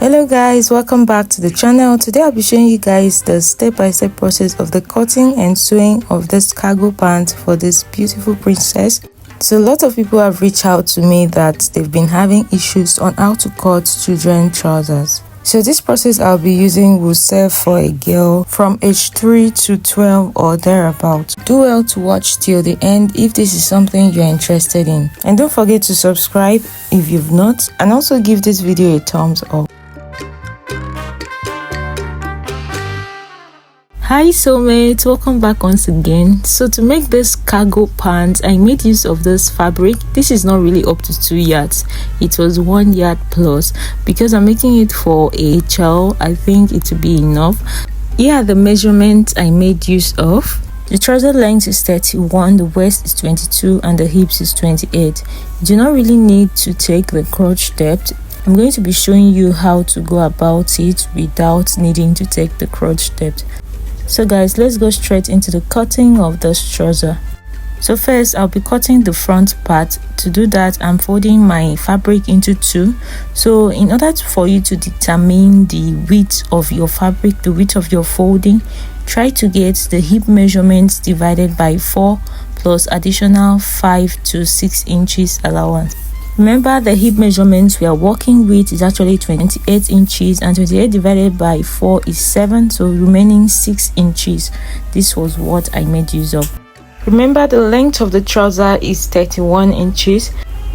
Hello guys, welcome back to the channel. Today I'll be showing you guys the step-by-step process of the cutting and sewing of this cargo pant for this beautiful princess. So a lot of people have reached out to me that they've been having issues on how to cut children trousers. So this process I'll be using will serve for a girl from age 3 to 12 or thereabout. Do well to watch till the end if this is something you're interested in. And don't forget to subscribe if you've not, and also give this video a thumbs up. Hi soulmates, welcome back once again. So to make this cargo pants, I made use of this fabric. This is not really up to 2 yards, it was 1 yard plus. Because I'm making it for a child, I think it will be enough. Here are the measurements I made use of. The trouser length is 31, the waist is 22, and the hips is 28. You do not really need to take the crotch depth. I'm going to be showing you how to go about it without needing to take the crotch depth. So guys, let's go straight into the cutting of this trouser. So first, I'll be cutting the front part. To do that, I'm folding my fabric into two. So in order for you to determine the width of your fabric, the width of your folding, try to get the hip measurements divided by 4 plus additional 5 to 6 inches allowance. Remember, the hip measurements we are working with is actually 28 inches, and 28 divided by 4 is 7, so remaining 6 inches. This was what I made use of. Remember, the length of the trouser is 31 inches,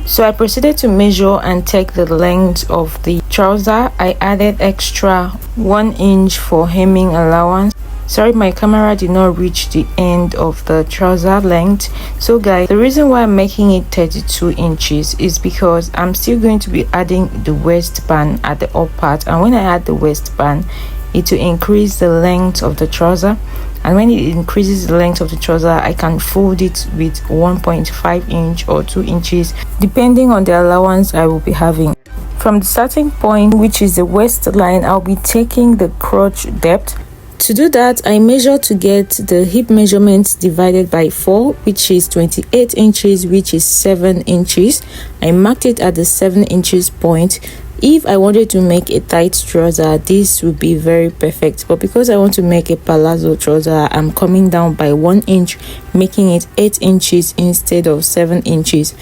so I proceeded to measure and take the length of the trouser. I added extra 1 inch for hemming allowance. Sorry, my camera did not reach the end of the trouser length. So guys, the reason why I'm making it 32 inches is because I'm still going to be adding the waistband at the up part, and when I add the waistband, it will increase the length of the trouser, and when it increases the length of the trouser, I can fold it with 1.5 inch or 2 inches depending on the allowance I will be having. From the starting point, which is the waistline, I'll be taking the crotch depth. To do that, I measure to get the hip measurements divided by 4, which is 28 inches, which is 7 inches. I marked it at the 7 inches point. If I wanted to make a tight trouser, this would be very perfect, but because I want to make a palazzo trouser, I'm coming down by 1 inch, making it 8 inches instead of 7 inches.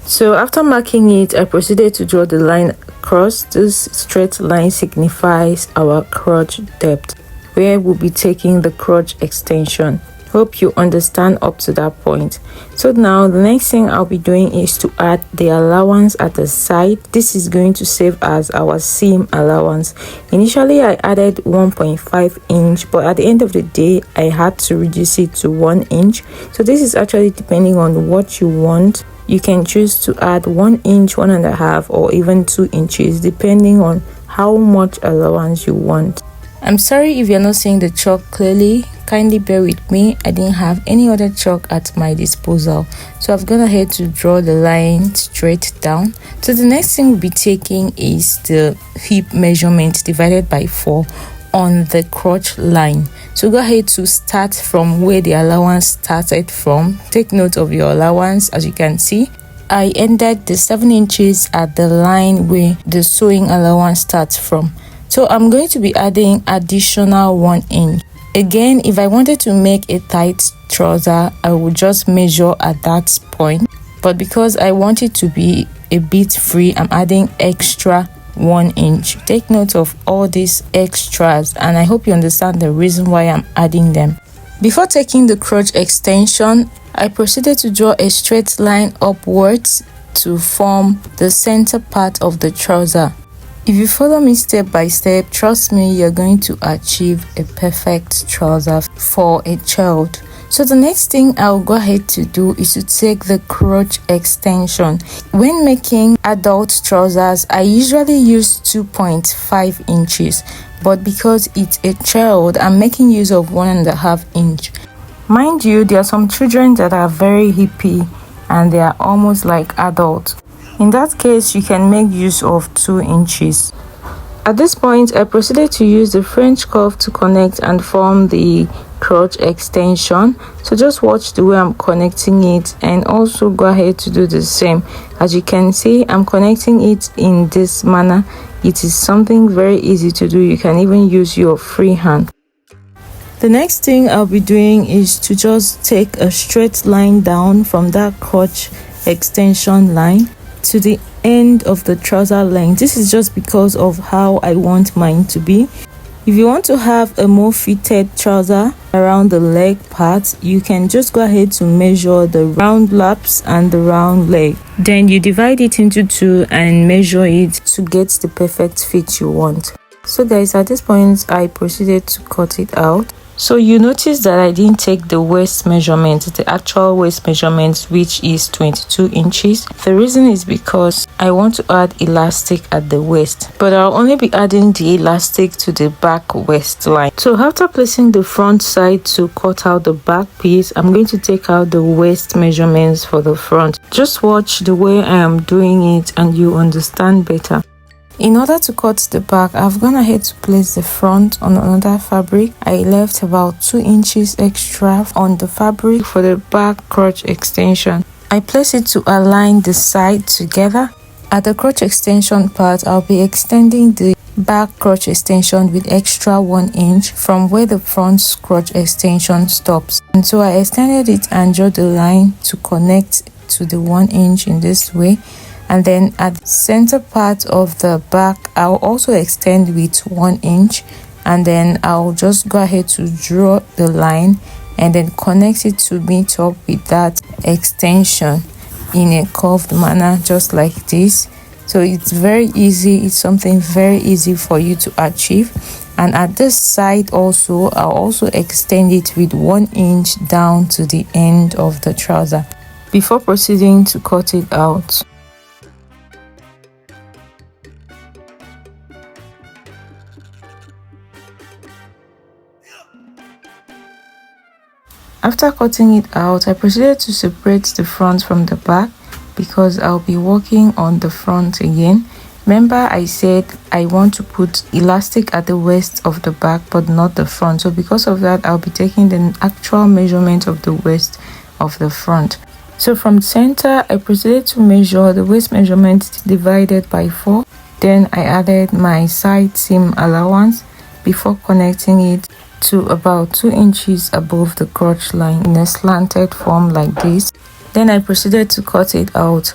So after marking it, I proceeded to draw the line across. This straight line signifies our crotch depth, where we'll be taking the crotch extension. Hope you understand up to that point. So now the next thing I'll be doing is to add the allowance at the side. This is going to serve as our seam allowance. Initially I added 1.5 inch, but at the end of the day I had to reduce it to 1 inch. So this is actually depending on what you want. You can choose to add 1 inch, 1.5, or even 2 inches depending on how much allowance you want. I'm sorry if you're not seeing the chalk clearly. Kindly bear with me. I didn't have any other chalk at my disposal, so I've gone ahead to draw the line straight down. So the next thing we'll be taking is the hip measurement divided by 4 on the crotch line. So go ahead to start from where the allowance started from. Take note of your allowance. As you can see, I ended the 7 inches at the line where the sewing allowance starts from. So I'm going to be adding additional 1 inch. Again, if I wanted to make a tight trouser, I would just measure at that point. But because I want it to be a bit free, I'm adding extra 1 inch. Take note of all these extras, and I hope you understand the reason why I'm adding them. Before taking the crotch extension, I proceeded to draw a straight line upwards to form the center part of the trouser. If you follow me step by step, trust me, you're going to achieve a perfect trouser for a child. So the next thing I'll go ahead to do is to take the crotch extension. When making adult trousers, I usually use 2.5 inches, but because it's a child, I'm making use of 1.5 inch. Mind you, there are some children that are very hippie and they are almost like adults. In that case, you can make use of 2 inches. At this point, I proceeded to use the French curve to connect and form the crotch extension. So just watch the way I'm connecting it, and also go ahead to do the same. As you can see, I'm connecting it in this manner. It is something very easy to do. You can even use your free hand. The next thing I'll be doing is to just take a straight line down from that crotch extension line to the end of the trouser length. This is just because of how I want mine to be. If you want to have a more fitted trouser around the leg part, you can just go ahead to measure the round laps and the round leg. Then you divide it into two and measure it to get the perfect fit you want. So guys, at this point I proceeded to cut it out. So you notice that I didn't take the waist measurement, the actual waist measurement, which is 22 inches. The reason is because I want to add elastic at the waist, but I'll only be adding the elastic to the back waistline. So after placing the front side to cut out the back piece, I'm going to take out the waist measurements for the front. Just watch the way I am doing it and you understand better. In order to cut the back, I've gone ahead to place the front on another fabric. I left about 2 inches extra on the fabric for the back crotch extension. I place it to align the side together. At the crotch extension part, I'll be extending the back crotch extension with extra 1 inch from where the front crotch extension stops. And so I extended it and drew the line to connect to the 1 inch in this way. And then at the center part of the back, I'll also extend with 1 inch, and then I'll just go ahead to draw the line and then connect it to meet up with that extension in a curved manner, just like this. So it's very easy. It's something very easy for you to achieve. And at this side also, I'll also extend it with 1 inch down to the end of the trouser before proceeding to cut it out. After cutting it out, I proceeded to separate the front from the back because I'll be working on the front again. Remember, I said I want to put elastic at the waist of the back but not the front. So because of that, I'll be taking the actual measurement of the waist of the front. So from center, I proceeded to measure the waist measurement divided by 4. Then I added my side seam allowance before connecting it to about 2 inches above the crotch line in a slanted form like this. Then I proceeded to cut it out.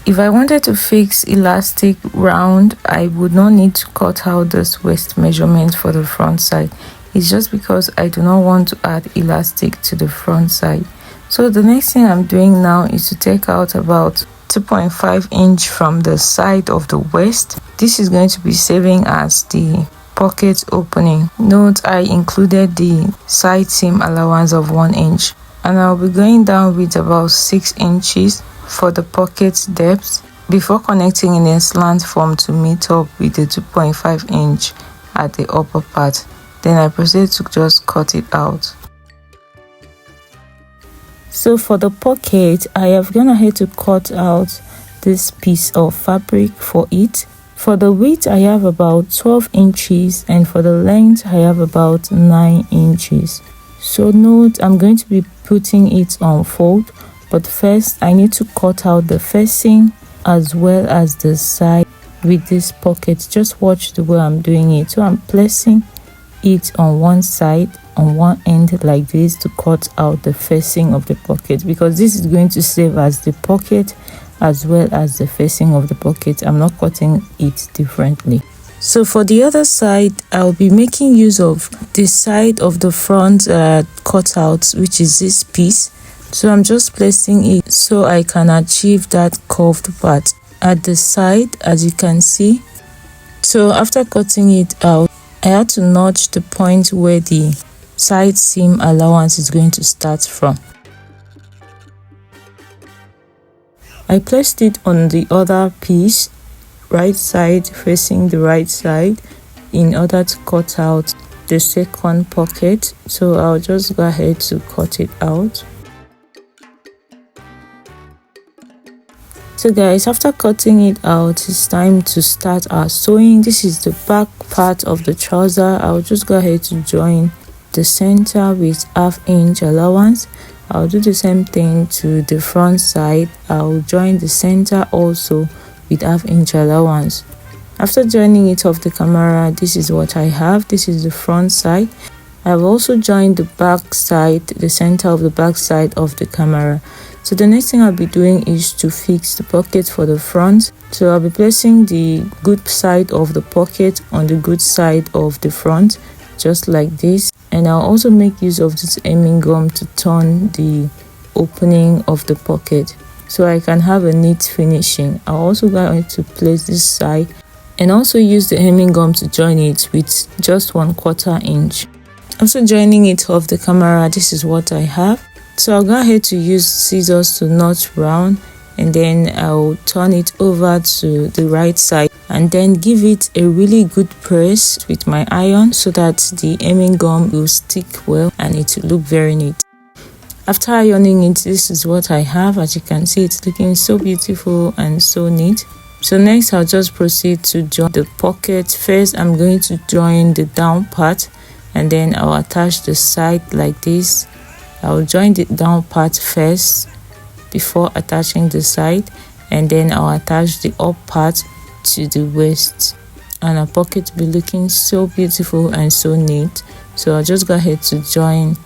If I wanted to fix elastic round, I would not need to cut out this waist measurement for the front side. It's just because I do not want to add elastic to the front side. So the next thing I'm doing now is to take out about 2.5 inch from the side of the waist. This is going to be serving as the pocket opening. Note I included the side seam allowance of 1 inch, and I'll be going down with about 6 inches for the pocket depth before connecting in a slant form to meet up with the 2.5 inch at the upper part. Then I proceed to just cut it out. So for the pocket, I have gone ahead to cut out this piece of fabric for it. For the width, I have about 12 inches, and for the length, I have about 9 inches. So note, I'm going to be putting it on fold, but first I need to cut out the facing as well as the side with this pocket. Just watch the way I'm doing it. So I'm placing it on one side, on one end like this, to cut out the facing of the pocket, because this is going to serve as the pocket as well as the facing of the pocket. I'm not cutting it differently. So for the other side, I'll be making use of the side of the front cut out, which is this piece. So I'm just placing it so I can achieve that curved part at the side, as you can see. So after cutting it out, I had to notch the point where the side seam allowance is going to start from. I placed it on the other piece, right side facing the right side, in order to cut out the second pocket. So I'll just go ahead to cut it out. So guys, after cutting it out, it's time to start our sewing. This is the back part of the trouser. I'll just go ahead to join the center with half-inch allowance. I'll do the same thing to the front side. I'll join the center also with half-inch allowance. After joining it off the camera, this is what I have. This is the front side. I've also joined the back side, the center of the back side of the camera. So the next thing I'll be doing is to fix the pocket for the front. So I'll be placing the good side of the pocket on the good side of the front, just like this. And I'll also make use of this hemming gum to turn the opening of the pocket so I can have a neat finishing. I'll also going to place this side and also use the hemming gum to join it with just 1/4 inch. After joining it off the camera, this is what I have. So I'll go ahead to use scissors to notch round, and then I'll turn it over to the right side and then give it a really good press with my iron so that the hemming gum will stick well and it will look very neat. After ironing it, this is what I have. As you can see, it's looking so beautiful and so neat. So next I'll just proceed to join the pocket. First I'm going to join the down part, and then I'll attach the side like this. I'll join the down part first before attaching the side, and then I'll attach the up part to the waist, and our pocket will be looking so beautiful and so neat. So I'll just go ahead to join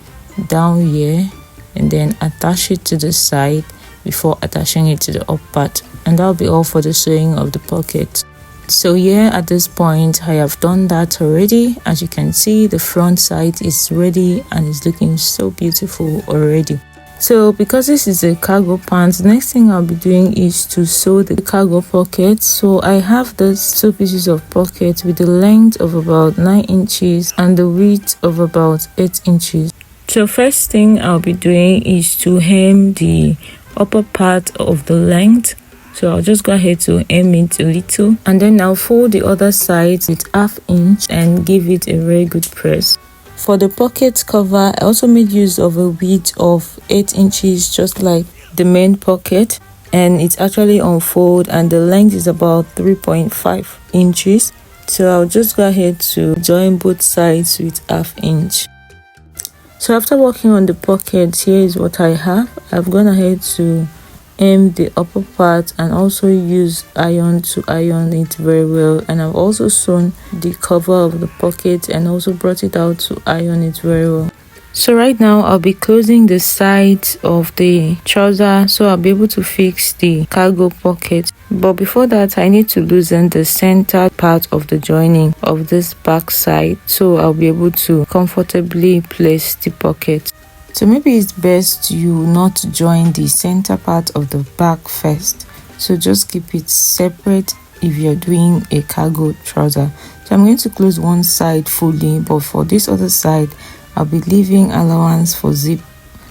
down here and then attach it to the side before attaching it to the up part, and that'll be all for the sewing of the pocket. So here at this point I have done that already. As you can see, the front side is ready and it's looking so beautiful already. So because this is a cargo pants, the next thing I'll be doing is to sew the cargo pocket. So I have these 2 pieces of pocket with the length of about 9 inches and the width of about 8 inches. So first thing I'll be doing is to hem the upper part of the length. So I'll just go ahead to hem it a little, and then I'll fold the other side with 1/2 inch and give it a very good press. For the pocket cover, I also made use of a width of 8 inches, just like the main pocket, and it's actually unfold and the length is about 3.5 inches. So I'll just go ahead to join both sides with 1/2 inch. So after working on the pocket, here is what I have. I've gone ahead to hem the upper part and also use iron to iron it very well, and I've also sewn the cover of the pocket and also brought it out to iron it very well. So right now I'll be closing the sides of the trouser so I'll be able to fix the cargo pocket. But before that, I need to loosen the center part of the joining of this back side so I'll be able to comfortably place the pocket. So maybe it's best you not join the center part of the back first. So just keep it separate if you're doing a cargo trouser. So I'm going to close one side fully, but for this other side, I'll be leaving allowance for zip.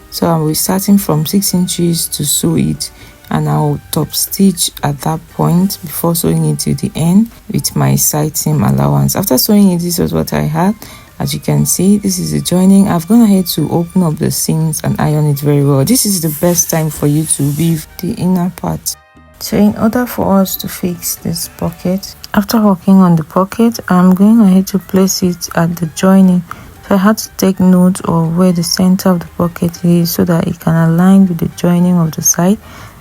So I'll be starting from 6 inches to sew it, and I'll top stitch at that point before sewing it to the end with my side seam allowance. After sewing it, this was what I had. As you can see, this is the joining. I've gone ahead to open up the seams and iron it very well. This is the best time for you to weave the inner part. So in order for us to fix this pocket, after working on the pocket, I'm going ahead to place it at the joining. So I had to take note of where the center of the pocket is so that it can align with the joining of the side.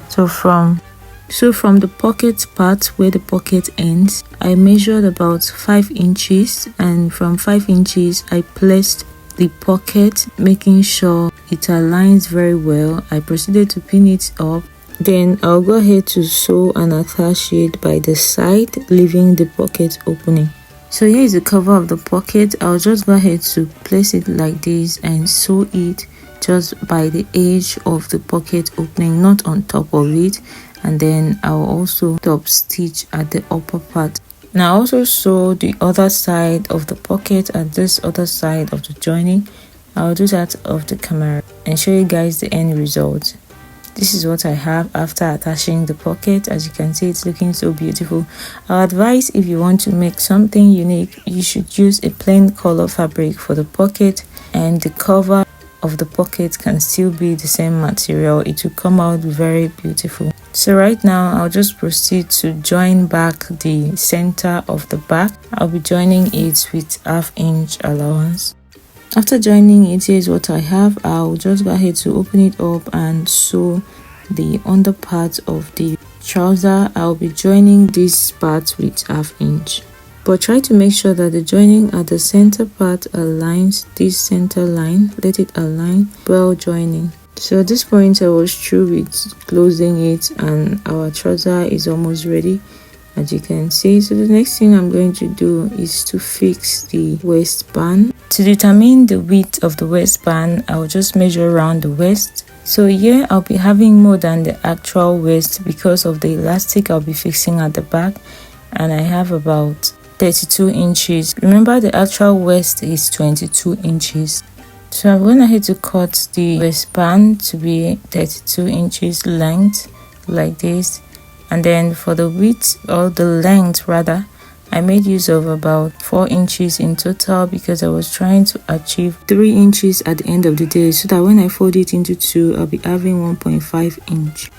So from the pocket part where the pocket ends, I measured about 5 inches, and from 5 inches I placed the pocket, making sure it aligns very well. I proceeded to pin it up. Then I'll go ahead to sew and attach it by the side, leaving the pocket opening. So here is the cover of the pocket. I'll just go ahead to place it like this and sew it just by the edge of the pocket opening, not on top of it. And then I'll also top stitch at the upper part. Now I also sew the other side of the pocket at this other side of the joining. I'll do that off the camera and show you guys the end result. This is what I have after attaching the pocket. As you can see, it's looking so beautiful. Our advice, if you want to make something unique, you should use a plain color fabric for the pocket, and the cover of the pocket can still be the same material. It will come out very beautiful. So right now I'll just proceed to join back the center of the back. I'll be joining it with 1/2 inch allowance. After joining it, here's what I have. I'll just go ahead to open it up and sew the under part of the trouser. I'll be joining this part with 1/2 inch, but try to make sure that the joining at the center part aligns this center line. Let it align well joining. So at this point I was through with closing it and our trouser is almost ready, as you can see. So the next thing I'm going to do is to fix the waistband. To determine the width of the waistband, I'll just measure around the waist. So here I'll be having more than the actual waist because of the elastic I'll be fixing at the back, and I have about 32 inches. Remember, the actual waist is 22 inches. So I'm going ahead to cut the waistband to be 32 inches length like this, and then for the width, or the length rather, I made use of about 4 inches in total because I was trying to achieve 3 inches at the end of the day, so that when I fold it into 2, I'll be having 1.5 inch.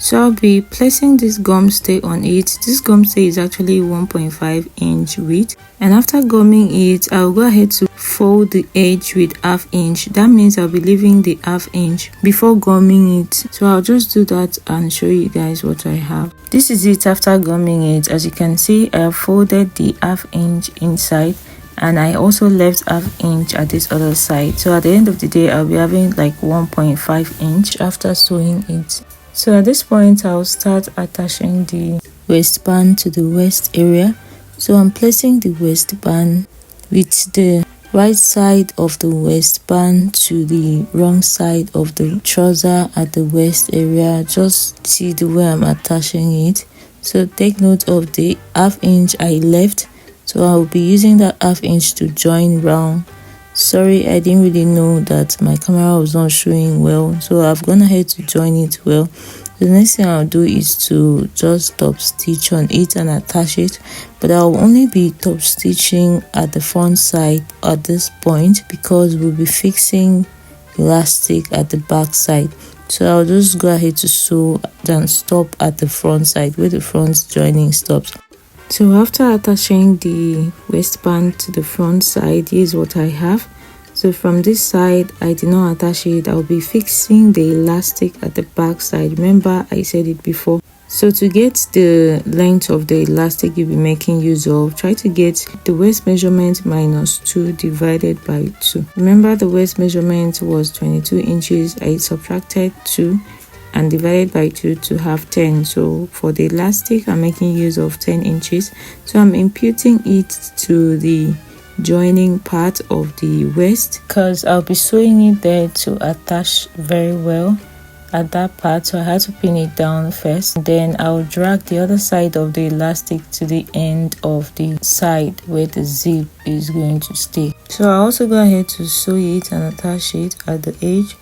So I'll be placing this gum stay on it. This gum stay is actually 1.5 inch width, and after gumming it, I'll go ahead to fold the edge with 1/2 inch. That means I'll be leaving the 1/2 inch before gumming it. So I'll just do that and show you guys what I have. This is it after gumming it. As you can see, I have folded the 1/2 inch inside, and I also left 1/2 inch at this other side. So at the end of the day, I'll be having like 1.5 inch after sewing it. So at this point, I'll start attaching the waistband to the waist area. So I'm placing the waistband with the right side of the waistband to the wrong side of the trouser at the waist area. Just see the way I'm attaching it. So take note of the 1/2 inch I left. So I'll be using that 1/2 inch to join round. Sorry, I didn't really know that my camera was not showing well, so I've gone ahead to join it well. The next thing I'll do is to just top stitch on it and attach it, but I'll only be top stitching at the front side at this point because we'll be fixing elastic at the back side. So I'll just go ahead to sew and stop at the front side where the front joining stops. So after attaching the waistband to the front side, here's what I have. So from this side, I did not attach it. I'll be fixing the elastic at the back side. Remember, I said it before. So to get the length of the elastic you'll be making use of, try to get the waist measurement minus 2 divided by 2. Remember, the waist measurement was 22 inches. I subtracted 2 and divided by 2 to have 10. So for the elastic, I'm making use of 10 inches. So I'm imputing it to the joining part of the waist because I'll be sewing it there to attach very well at that part. So I had to pin it down first, then I'll drag the other side of the elastic to the end of the side where the zip is going to stay. So I also go ahead to sew it and attach it at the edge.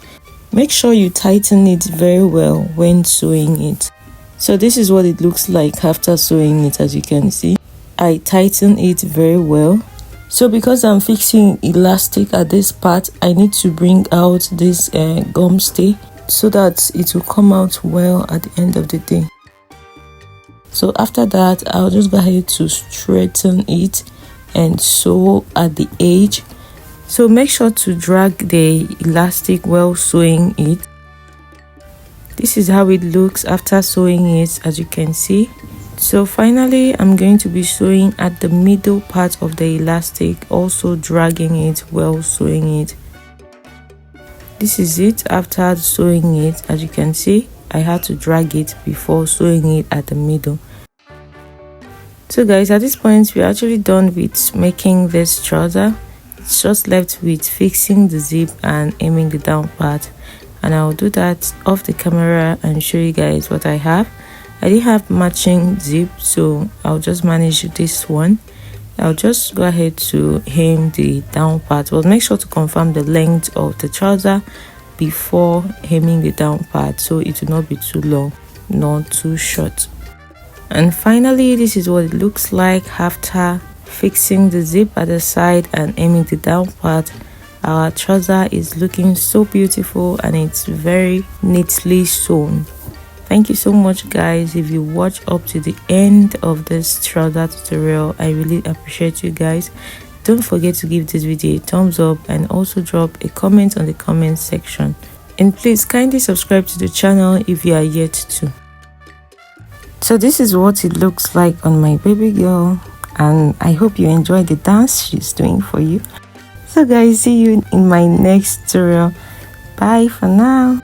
Make sure you tighten it very well when sewing it. So this is what it looks like after sewing it. As you can see, I tighten it very well. So because I'm fixing elastic at this part, I need to bring out this gum stay so that it will come out well at the end of the day. So after that, I'll just go ahead to straighten it and sew at the edge. So make sure to drag the elastic while sewing it. This is how it looks after sewing it, as you can see. So finally, I'm going to be sewing at the middle part of the elastic, also dragging it while sewing it. This is it after sewing it. As you can see, I had to drag it before sewing it at the middle. So guys, at this point, we're actually done with making this trouser. It's just left with fixing the zip and aiming the down part, and I'll do that off the camera and show you guys what I have. I didn't have matching zip, so I'll just manage this one. I'll just go ahead to hem the down part, but make sure to confirm the length of the trouser before hemming the down part so it will not be too long nor too short. And finally, this is what it looks like after fixing the zip at the side and aiming the down part. Our trouser is looking so beautiful and it's very neatly sewn. Thank you so much guys. If you watch up to the end of this trouser tutorial, I really appreciate you guys. don't forget to give this video a thumbs up and also drop a comment on the comment section. And please kindly subscribe to the channel if you are yet to. So this is what it looks like on my baby girl, and I hope you enjoy the dance she's doing for you. So guys, see you in my next tutorial. Bye for now.